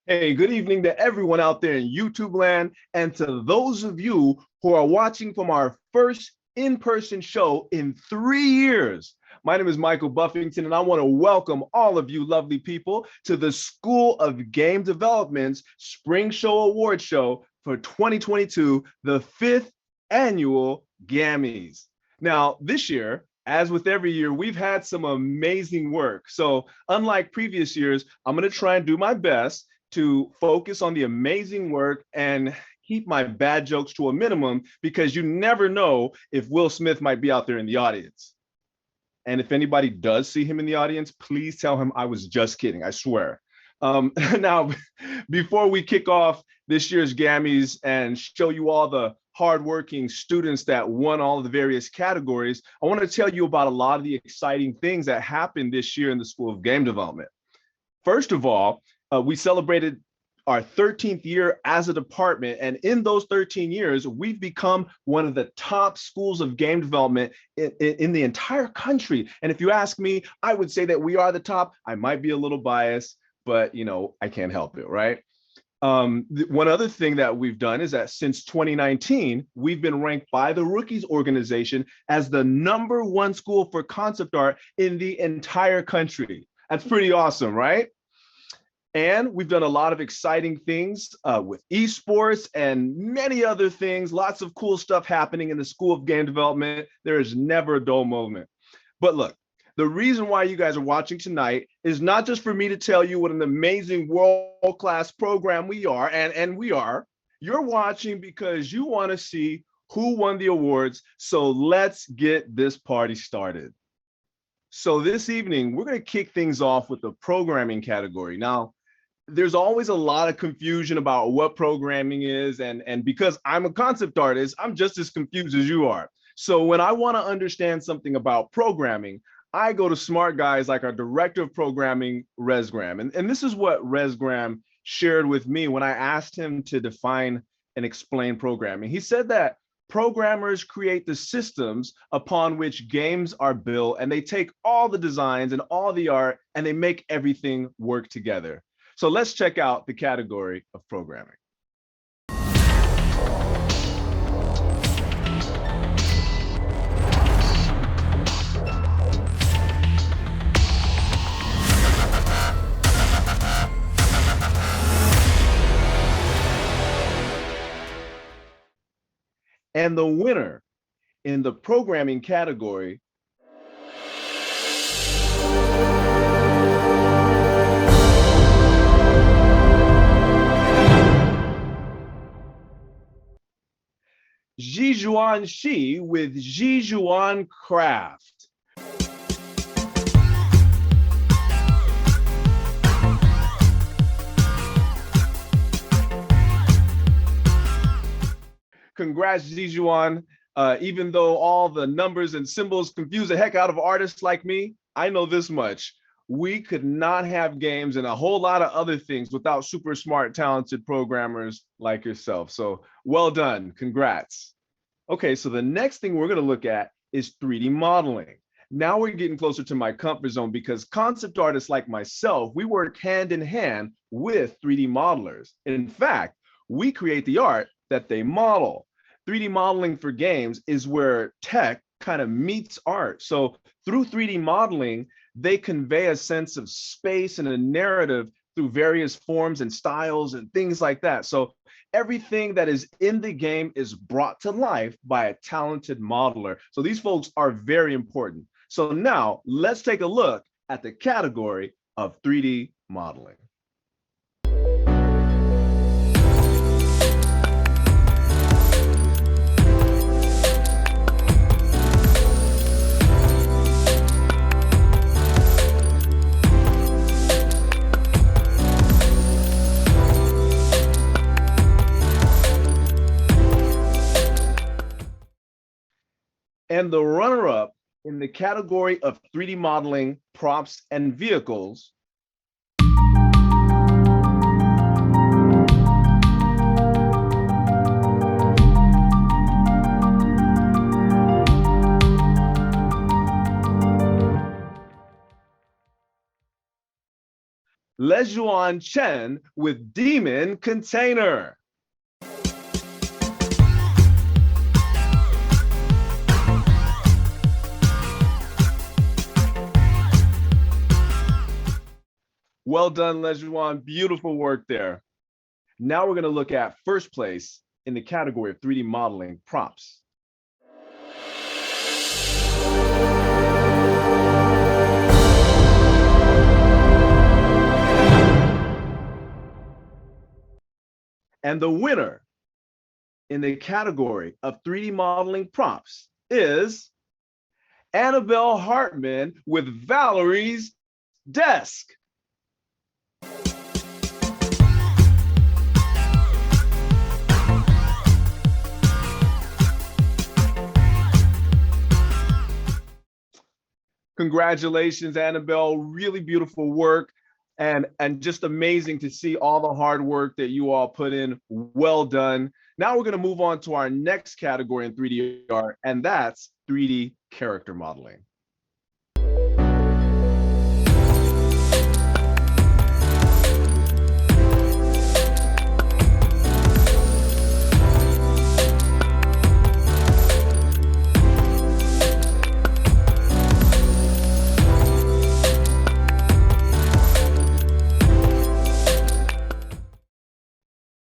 Hey, good evening to everyone out there in YouTube land and to those of you who are watching from our first in-person show in 3 years. My name is Michael Buffington, and I want to welcome all of you lovely people to the School of Game Development's Spring Show Award Show for 2022, the fifth annual Gammys. Now, this year, as with every year, we've had some amazing work. So unlike previous years, I'm going to try and do my best to focus on the amazing work and keep my bad jokes to a minimum because you never know if Will Smith might be out there in the audience. And if anybody does see him in the audience, please tell him I was just kidding, I swear. Now, before we kick off this year's Gammys and show you all the hardworking students that won all of the various categories, I want to tell you about a lot of the exciting things that happened this year in the School of Game Development. First of all, we celebrated our 13th year as a department. And in those 13 years, we've become one of the top schools of game development in the entire country. And if you ask me, I would say that we are the top. I might be a little biased, but I can't help it, right? One other thing that we've done is that since 2019, we've been ranked by the Rookies organization as the #1 school for concept art in the entire country. That's pretty awesome, right? And we've done a lot of exciting things with esports and many other things, lots of cool stuff happening in the School of Game Development. There is never a dull moment. But look, the reason why you guys are watching tonight is not just for me to tell you what an amazing world-class program we are, and we are. You're watching because you want to see who won the awards. So let's get this party started. So this evening, we're going to kick things off with the programming category. Now, there's always a lot of confusion about what programming is. And because I'm a concept artist, I'm just as confused as you are. So when I want to understand something about programming, I go to smart guys like our director of programming, Rez Graham. And this is what Rez Graham shared with me when I asked him to define and explain programming. He said that programmers create the systems upon which games are built, and they take all the designs and all the art and they make everything work together. So let's check out the category of programming. And the winner in the programming category Jijuan Shi with Jijuan Craft. Congrats, Jijuan. Even though all the numbers and symbols confuse the heck out of artists like me, I know this much. We could not have games and a whole lot of other things without super smart, talented programmers like yourself. So well done, congrats. Okay, so the next thing we're gonna look at is 3D modeling. Now we're getting closer to my comfort zone because concept artists like myself, we work hand in hand with 3D modelers. In fact, we create the art that they model. 3D modeling for games is where tech kind of meets art. So through 3D modeling, they convey a sense of space and a narrative through various forms and styles and things like that. So everything that is in the game is brought to life by a talented modeler. So these folks are very important. So now let's take a look at the category of 3D modeling. And the runner-up in the category of 3D modeling, props, and vehicles Lejuan Chen with Demon Container. Well done, Lejuan. Beautiful work there. Now we're going to look at first place in the category of 3D modeling props. And the winner in the category of 3D modeling props is Annabelle Hartman with Valerie's Desk. Congratulations, Annabelle. Really beautiful work and just amazing to see all the hard work that you all put in. Well done. Now we're going to move on to our next category in 3D art, and that's 3D character modeling.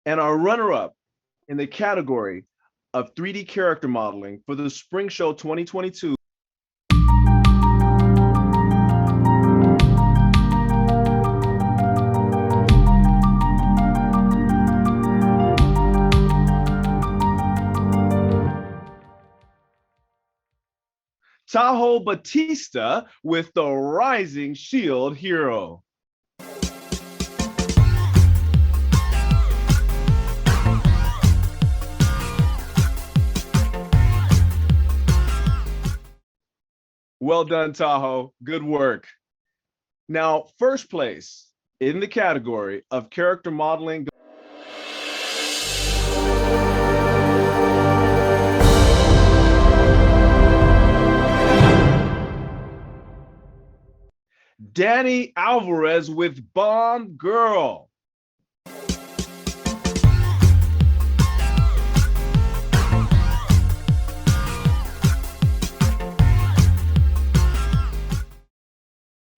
And our runner-up in the category of 3D character modeling for the Spring Show 2022 Tahoe Batista with the Rising Shield Hero. Well done, Tahoe. Good work. Now, first place in the category of character modeling. Danny Alvarez with Bomb Girl.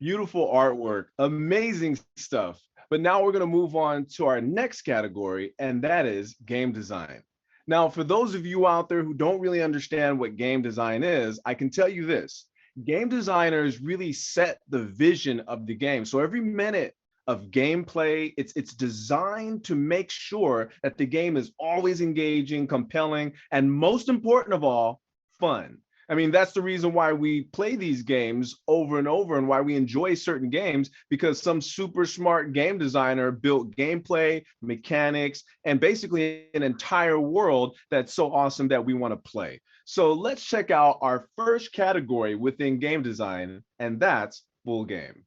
Beautiful artwork, amazing stuff. But now we're going to move on to our next category, and that is game design. Now, for those of you out there who don't really understand what game design is, I can tell you this. Game designers really set the vision of the game. So every minute of gameplay, it's designed to make sure that the game is always engaging, compelling, and most important of all, fun. I mean, that's the reason why we play these games over and over and why we enjoy certain games, because some super smart game designer built gameplay, mechanics, and basically an entire world that's so awesome that we want to play. So let's check out our first category within game design, and that's full game.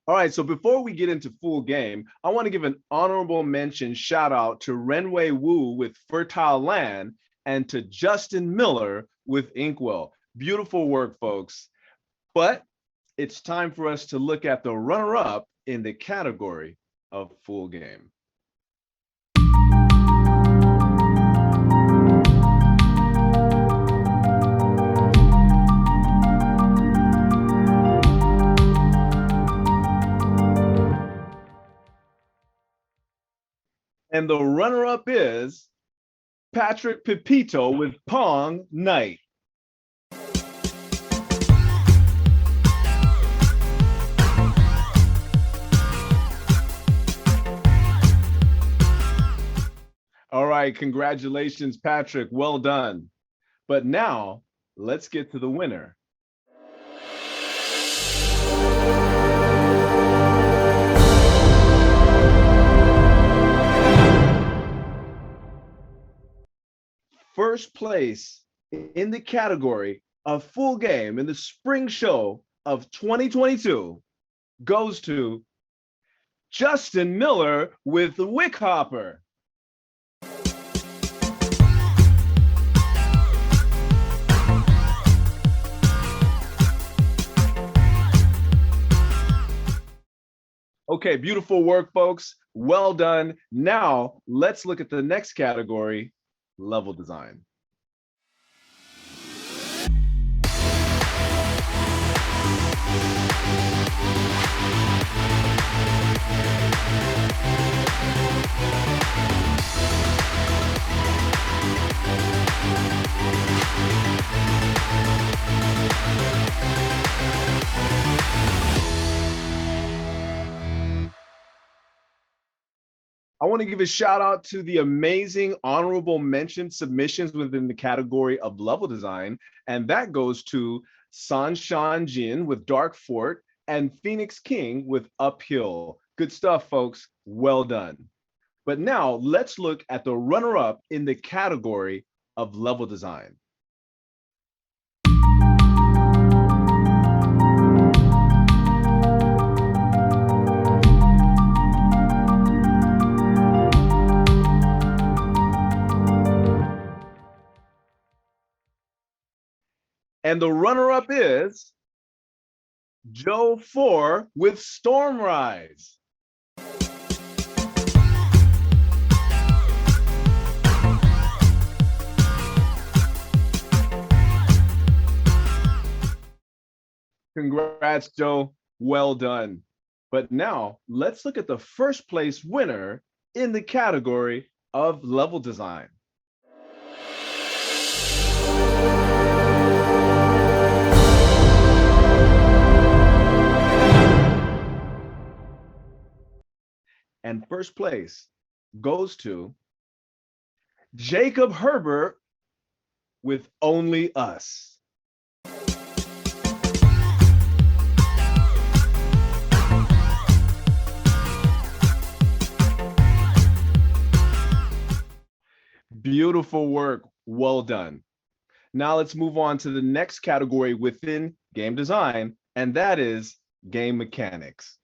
All right, so before we get into full game, I want to give an honorable mention shout out to Renwei Wu with Fertile Land and to Justin Miller with Inkwell. Beautiful work, folks. But it's time for us to look at the runner-up in the category of full game. And the runner-up is Patrick Pepito with Pong Night. All right, congratulations, Patrick. Well done. But now, let's get to the winner. first place in the category of full game in the spring show of 2022 goes to Justin Miller with the Wick Hopper. Okay, beautiful work, folks. Well done. Now, let's look at the next category, level design. I want to give a shout out to the amazing honorable mention submissions within the category of level design. And that goes to Sanshan Jin with Dark Fort and Phoenix King with Uphill. Good stuff, folks. Well done. But now let's look at the runner-up in the category of level design. And the runner-up is Joe 4 with Stormrise. Congrats, Joe. Well done. But now let's look at the first place winner in the category of level design. And first place goes to Jacob Herbert with Only Us. Beautiful work. Well done. Now let's move on to the next category within game design, and that is game mechanics.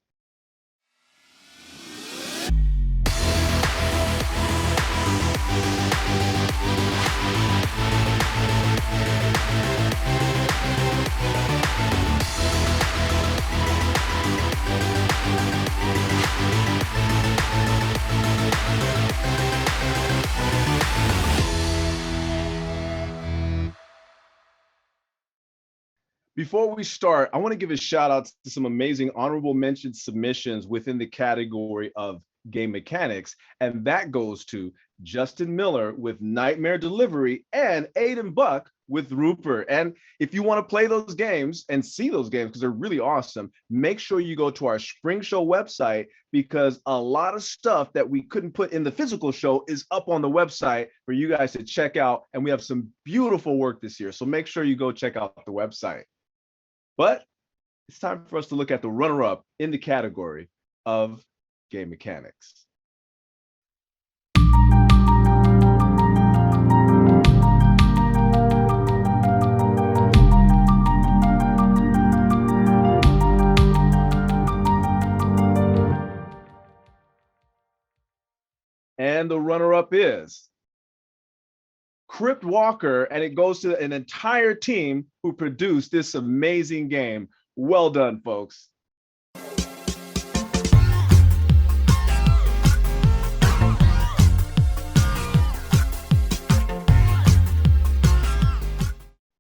Before we start, I want to give a shout out to some amazing honorable mention submissions within the category of game mechanics, and that goes to Justin Miller with Nightmare Delivery and Aiden Buck with Rupert. And if you want to play those games and see those games, because they're really awesome, make sure you go to our Spring Show website, because a lot of stuff that we couldn't put in the physical show is up on the website for you guys to check out. And we have some beautiful work this year. So make sure you go check out the website. But it's time for us to look at the runner-up in the category of game mechanics. And the runner-up is Crypt Walker, and it goes to an entire team who produced this amazing game. Well done, folks.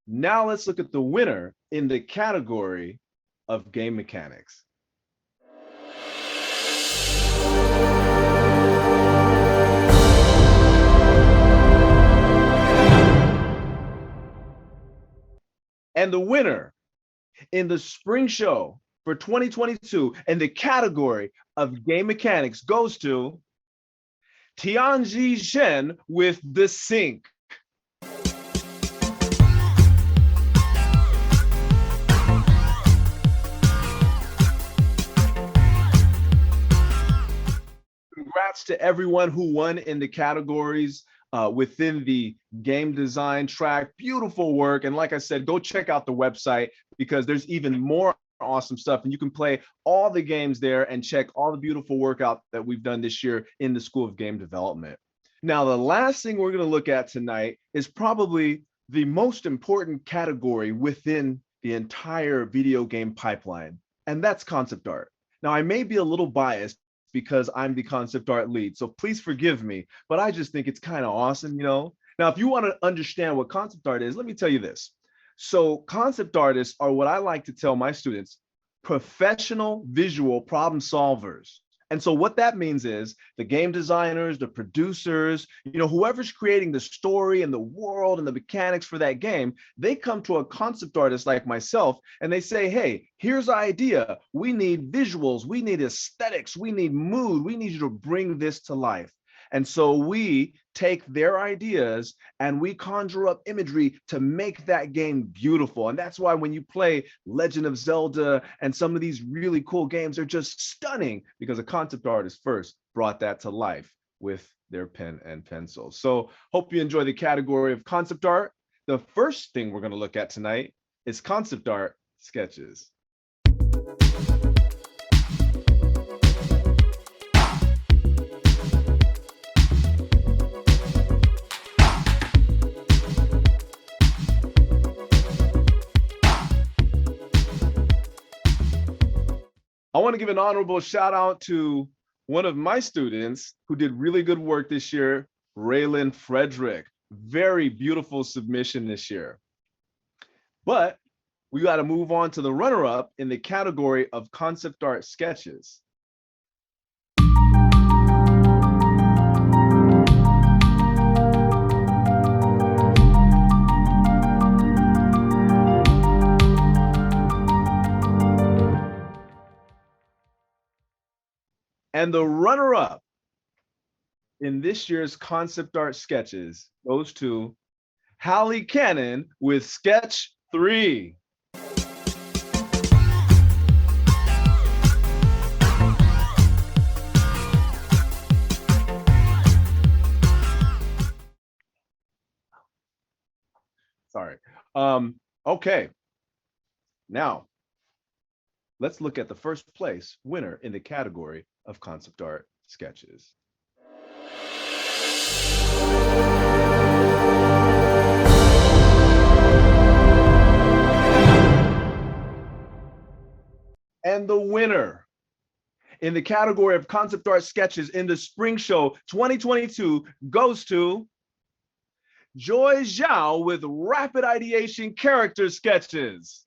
Now let's look at the winner in the category of game mechanics. And the winner in the spring show for 2022 in the category of game mechanics goes to Tianji Shen with The Sync. Congrats to everyone who won in the categories within the game design track. Beautiful work. And like I said, go check out the website because there's even more awesome stuff. And you can play all the games there and check all the beautiful work out that we've done this year in the School of Game Development. Now, the last thing we're going to look at tonight is probably the most important category within the entire video game pipeline, and that's concept art. Now, I may be a little biased because I'm the concept art lead, so please forgive me, but I just think it's kind of awesome, you know? Now, if you want to understand what concept art is, let me tell you this. So concept artists are what I like to tell my students, professional visual problem solvers. And so what that means is the game designers, the producers, you know, whoever's creating the story and the world and the mechanics for that game, they come to a concept artist like myself and they say, hey, here's our idea. We need visuals, we need aesthetics, we need mood, we need you to bring this to life. And so we take their ideas and we conjure up imagery to make that game beautiful. And that's why when you play Legend of Zelda and some of these really cool games, they're just stunning because a concept artist first brought that to life with their pen and pencil. So hope you enjoy the category of concept art. The first thing we're going to look at tonight is concept art sketches. I want to give an honorable shout out to one of my students who did really good work this year, Raylan Frederick. Very beautiful submission this year. But we got to move on to the runner-up in the category of concept art sketches. And the runner-up in this year's concept art sketches goes to Hallie Cannon with sketch 3. Sorry. Okay. Now, let's look at the first place winner in the category of concept art sketches. And the winner in the category of concept art sketches in the Spring Show 2022 goes to Joy Zhao with rapid ideation character sketches.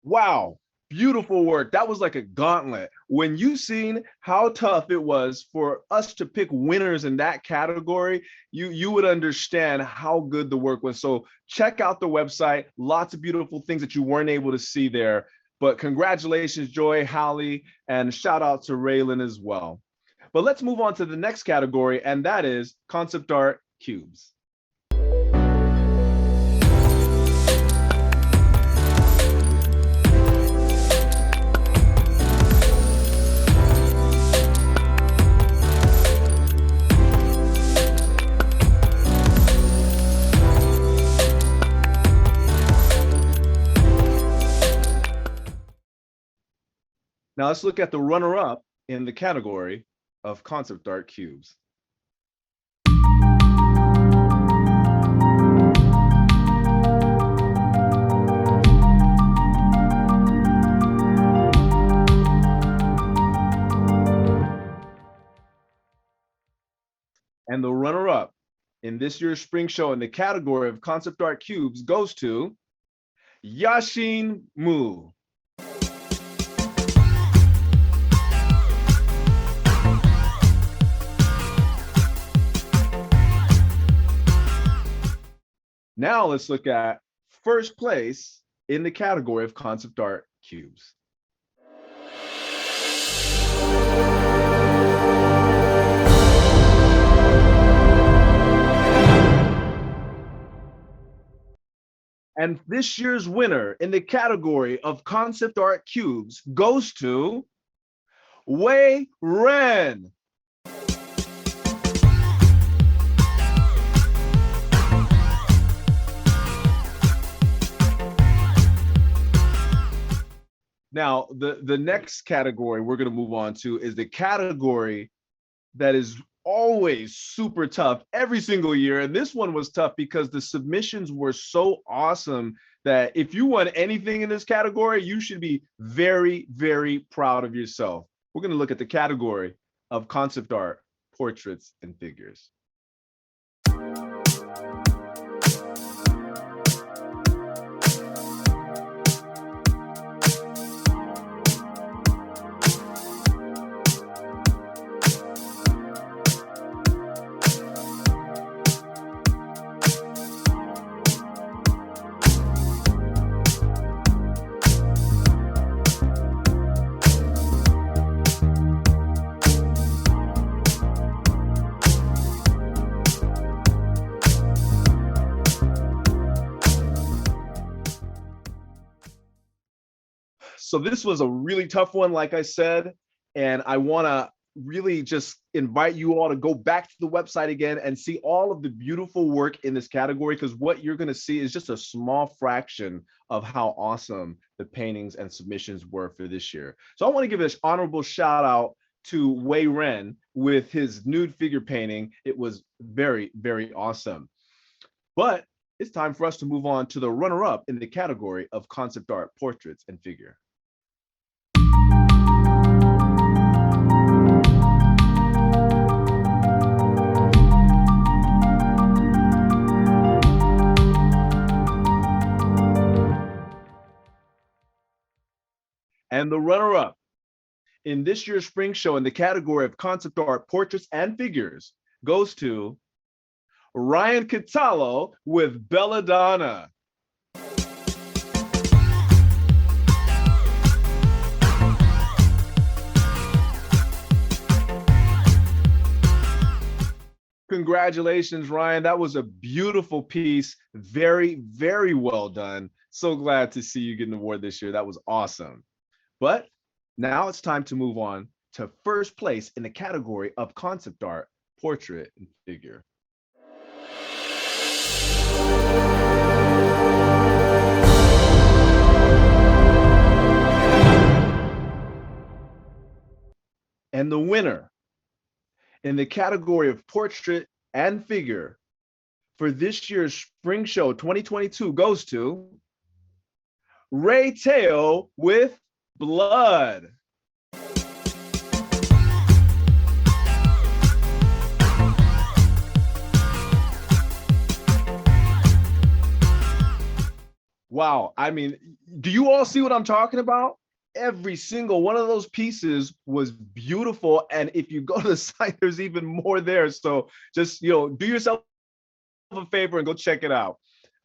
Wow, beautiful work. That was like a gauntlet. When you seen how tough it was for us to pick winners in that category, you would understand how good the work was. So check out the website. Lots of beautiful things that you weren't able to see there. But congratulations, Joy, Hallie, and shout out to Raylan as well. But let's move on to the next category, and that is concept art cubes. Now let's look at the runner-up in the category of concept art cubes. And the runner-up in this year's Spring Show in the category of concept art cubes goes to Yashin Mu. Now let's look at first place in the category of concept art cubes. And this year's winner in the category of concept art cubes goes to Wei Ren. Now, the next category we're going to move on to is the category that is always super tough every single year. And this one was tough because the submissions were so awesome that if you won anything in this category, you should be very, very proud of yourself. We're going to look at the category of concept art, portraits, and figures. So this was a really tough one, like I said, and I want to really just invite you all to go back to the website again and see all of the beautiful work in this category, because what you're going to see is just a small fraction of how awesome the paintings and submissions were for this year. So I want to give this honorable shout out to Wei Ren with his nude figure painting. It was very, very awesome. But it's time for us to move on to the runner-up in the category of concept art, portraits, and figure. And the runner-up in this year's spring show in the category of concept art, portraits, and figures goes to Ryan Catallo with Belladonna. Congratulations, Ryan. That was a beautiful piece. Very, very well done. So glad to see you get an award this year. That was awesome. But now it's time to move on to first place in the category of concept art, portrait, and figure. And the winner in the category of portrait and figure for this year's spring show 2022 goes to Ray Teo with Blood. Wow. I mean, do you all see what I'm talking about? Every single one of those pieces was beautiful. And if you go to the site, there's even more there. So just, do yourself a favor and go check it out.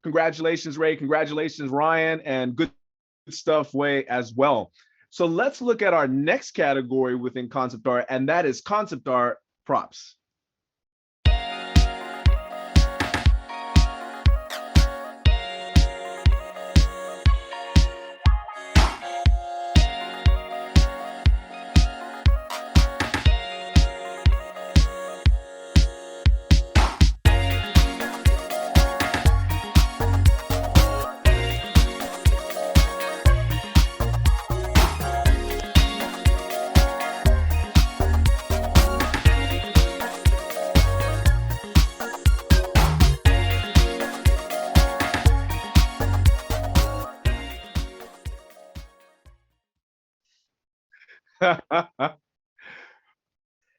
Congratulations, Ray. Congratulations, Ryan. And good stuff, Wei, as well. So let's look at our next category within concept art, and that is concept art props.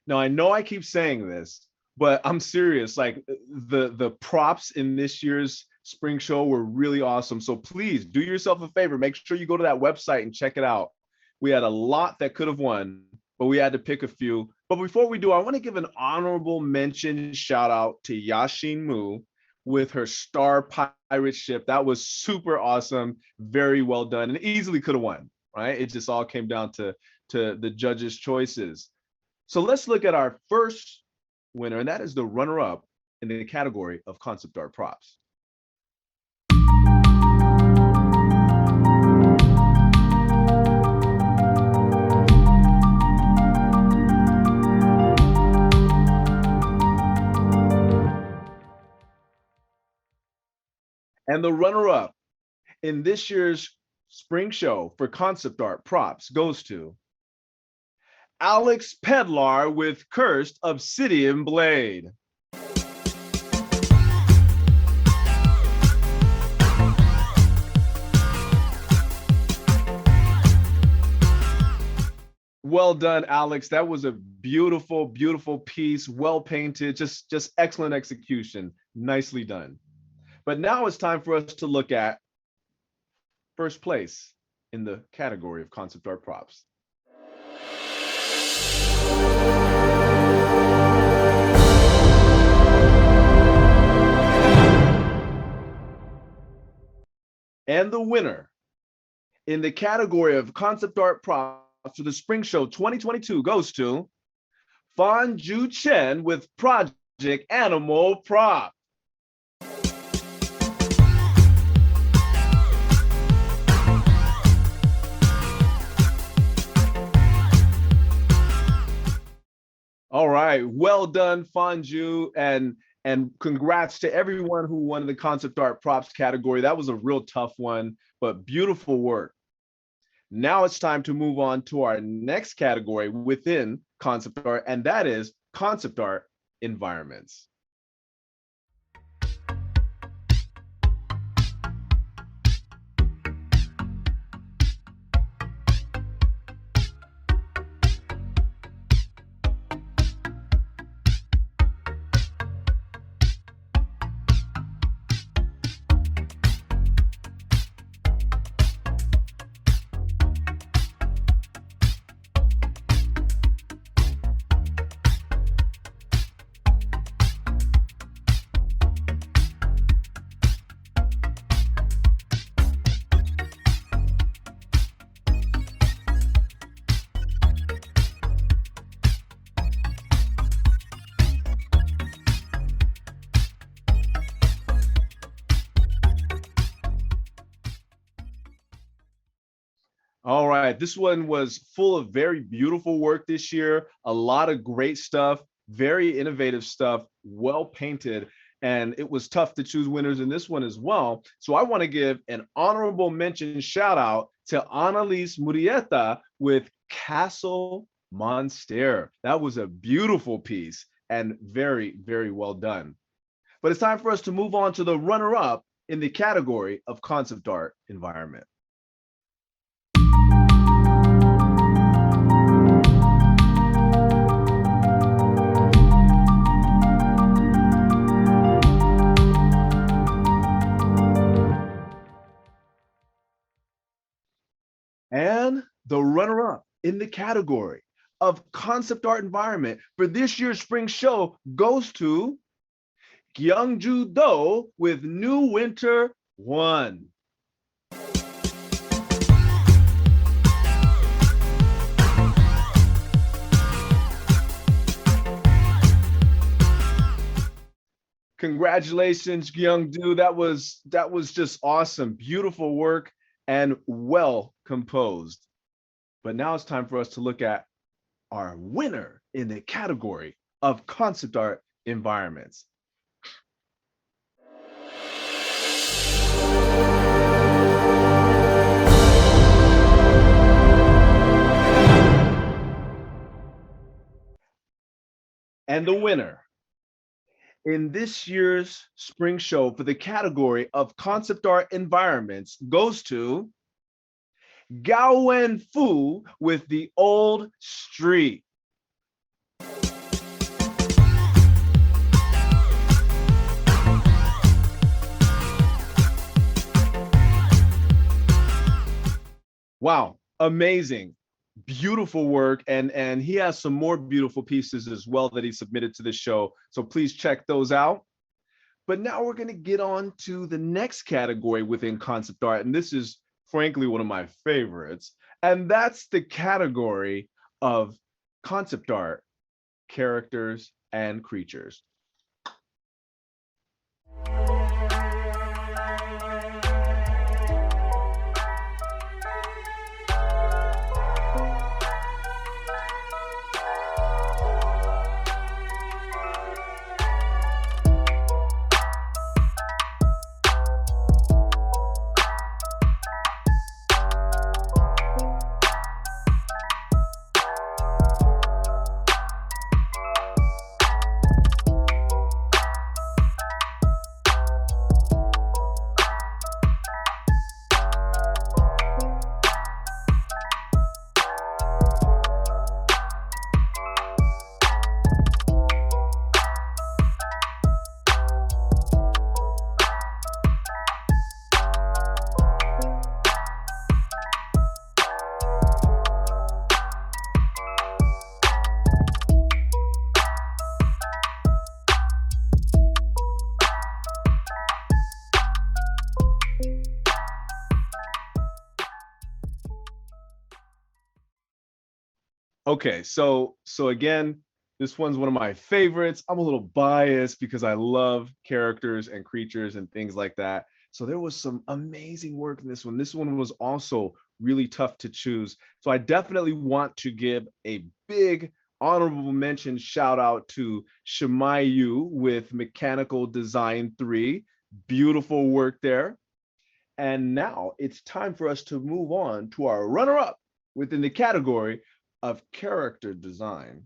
Now, I know I keep saying this, but I'm serious. Like the props in this year's spring show were really awesome. So please do yourself a favor. Make sure you go to that website and check it out. We had a lot that could have won, but we had to pick a few. But before we do, I want to give an honorable mention shout out to Yashin Mu with her Star Pirate ship. That was super awesome. Very well done, and easily could have won, right? It just all came down to the judges' choices. So let's look at our first winner, and that is the runner-up in the category of concept art props. And the runner-up in this year's spring show for concept art props goes to Alex Pedlar with Cursed Obsidian Blade. Well done, Alex. That was a beautiful, beautiful piece, well painted, just excellent execution. Nicely done. But now it's time for us to look at first place in the category of concept art props. And the winner in the category of concept art props for the Spring Show 2022 goes to Fan Ju Chen with Project Animal Prop. All right, well done, Fan Ju, and congrats to everyone who won the concept art props category. That was a real tough one, but beautiful work. Now it's time to move on to our next category within concept art, and that is concept art environments. All right, this one was full of very beautiful work this year, a lot of great stuff, very innovative stuff, well painted, and it was tough to choose winners in this one as well. So I want to give an honorable mention shout out to Annalise Murieta with Castle Monster. That was a beautiful piece and very, very well done. But it's time for us to move on to the runner-up in the category of concept art environment. And the runner-up in the category of concept art environment for this year's spring show goes to Kyungju Do with New Winter 1. Congratulations, Kyungju. That was just awesome. Beautiful work and well composed. But now it's time for us to look at our winner in the category of concept art environments. And the winner in this year's spring show for the category of concept art environments goes to Gao Wen Fu with The Old Street. Wow, amazing. Beautiful work, and he has some more beautiful pieces as well that he submitted to the show, so please check those out. But now we're going to get on to the next category within concept art, and this is frankly one of my favorites, and that's the category of concept art characters and creatures. Okay, so again, this one's one of my favorites. I'm a little biased because I love characters and creatures and things like that. So there was some amazing work in this one. This one was also really tough to choose. So I definitely want to give a big honorable mention shout out to Shemayu with Mechanical Design 3. Beautiful work there. And now it's time for us to move on to our runner up within the category of character design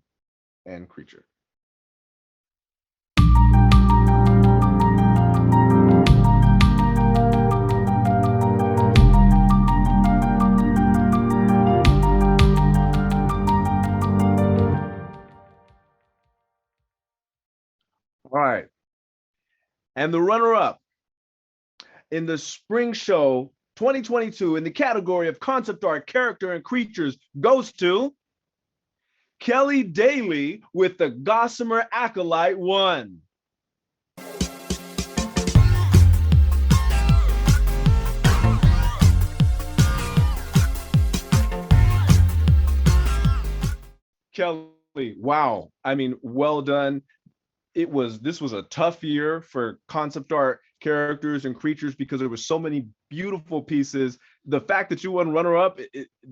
and creature. All right. And the runner up in the Spring Show 2022 in the category of concept art, character, and creatures goes to Kelly Daly with the Gossamer Acolyte 1. Kelly, wow. I mean, well done. This was a tough year for concept art characters and creatures because there were so many beautiful pieces. The fact that you won runner up,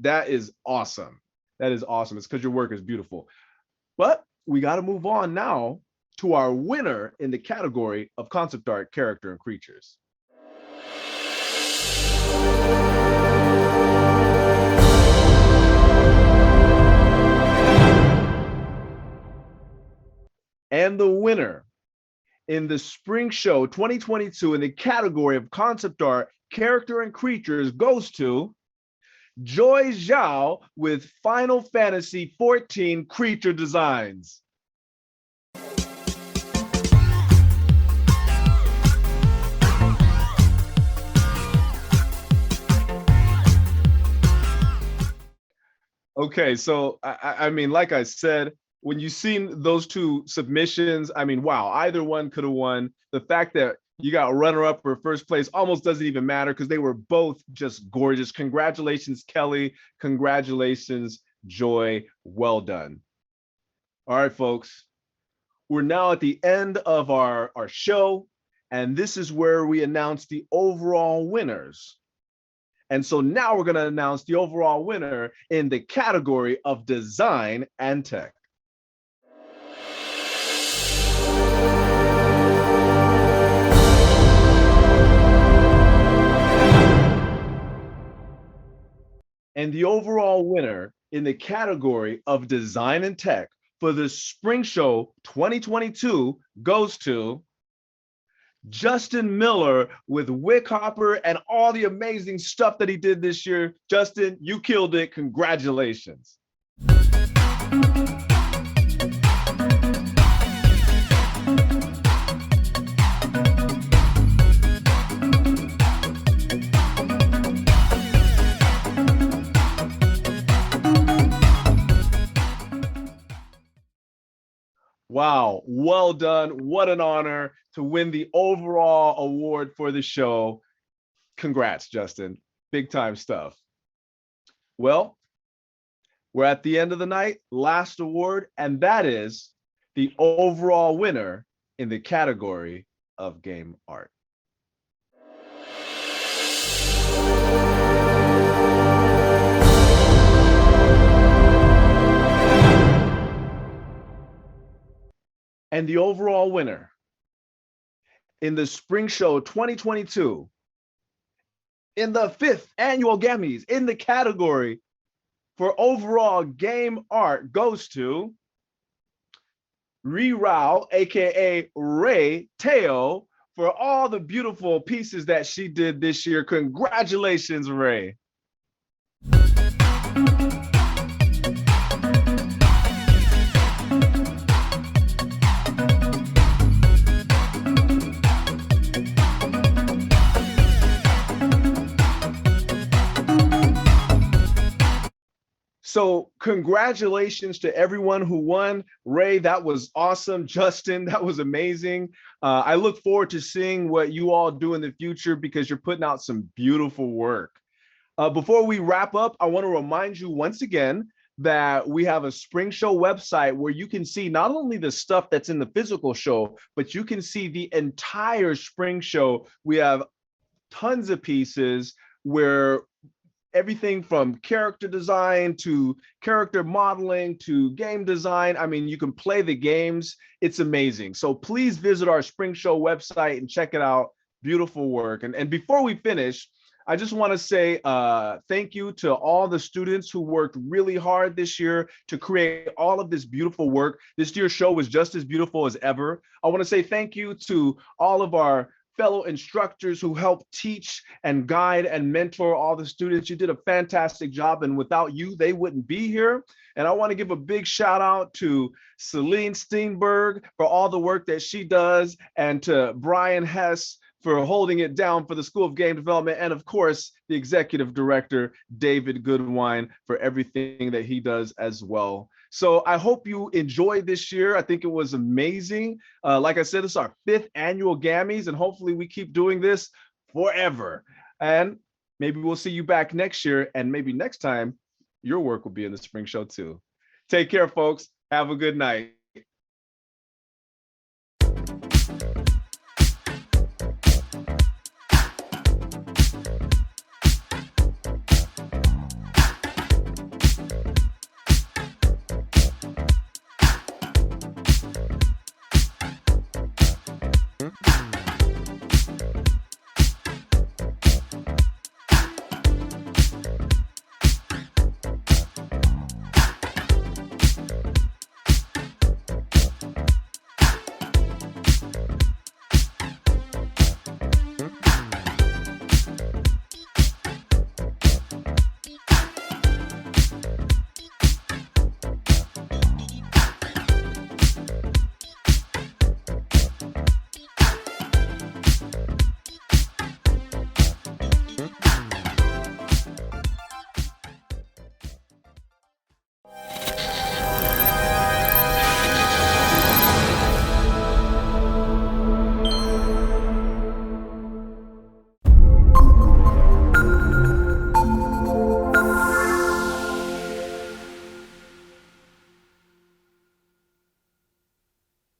that is awesome. That is awesome. It's because your work is beautiful. But we got to move on now to our winner in the category of concept art character and creatures. And the winner in the Spring Show 2022 in the category of concept art, character, and creatures goes to Joy Zhao with Final Fantasy XIV Creature Designs. Okay, so I mean, like I said, when you seen those two submissions, I mean, wow, either one could have won. The fact that you got runner up for first place almost doesn't even matter because they were both just gorgeous. Congratulations, Kelly. Congratulations, Joy. Well done. All right, folks. We're now at the end of our show, and this is where we announce the overall winners. And so now we're going to announce the overall winner in the category of design and tech. And the overall winner in the category of design and tech for the Spring Show 2022 goes to Justin Miller with Wickhopper and all the amazing stuff that he did this year. Justin, you killed it. Congratulations. Wow, well done. What an honor to win the overall award for the show. Congrats, Justin. Big time stuff. Well, we're at the end of the night, last award, and that is the overall winner in the category of game art. And the overall winner in the Spring Show 2022 in the 5th annual Gammys in the category for overall game art goes to Ri Rao, aka Ray Teo, for all the beautiful pieces that she did this year. Congratulations, Ray. So congratulations to everyone who won. Ray, that was awesome. Justin, that was amazing. I look forward to seeing what you all do in the future because you're putting out some beautiful work. Before we wrap up, I want to remind you once again that we have a Spring Show website where you can see not only the stuff that's in the physical show, but you can see the entire Spring Show. We have tons of pieces where everything from character design to character modeling to game design. I mean, you can play the games. It's amazing. So please visit our Spring Show website and check it out. Beautiful work. And before we finish, I just want to say thank you to all the students who worked really hard this year to create all of this beautiful work. This year's show was just as beautiful as ever. I want to say thank you to all of our fellow instructors who helped teach and guide and mentor all the students. You did a fantastic job, and without you, they wouldn't be here. And I want to give a big shout out to Celine Steenberg for all the work that she does, and to Brian Hess for holding it down for the School of Game Development, and of course, the executive director, David Goodwine, for everything that he does as well. So I hope you enjoyed this year. I think it was amazing. Like I said, it's our 5th annual Gammys, and hopefully we keep doing this forever. And maybe we'll see you back next year, and maybe next time your work will be in the Spring Show too. Take care, folks. Have a good night.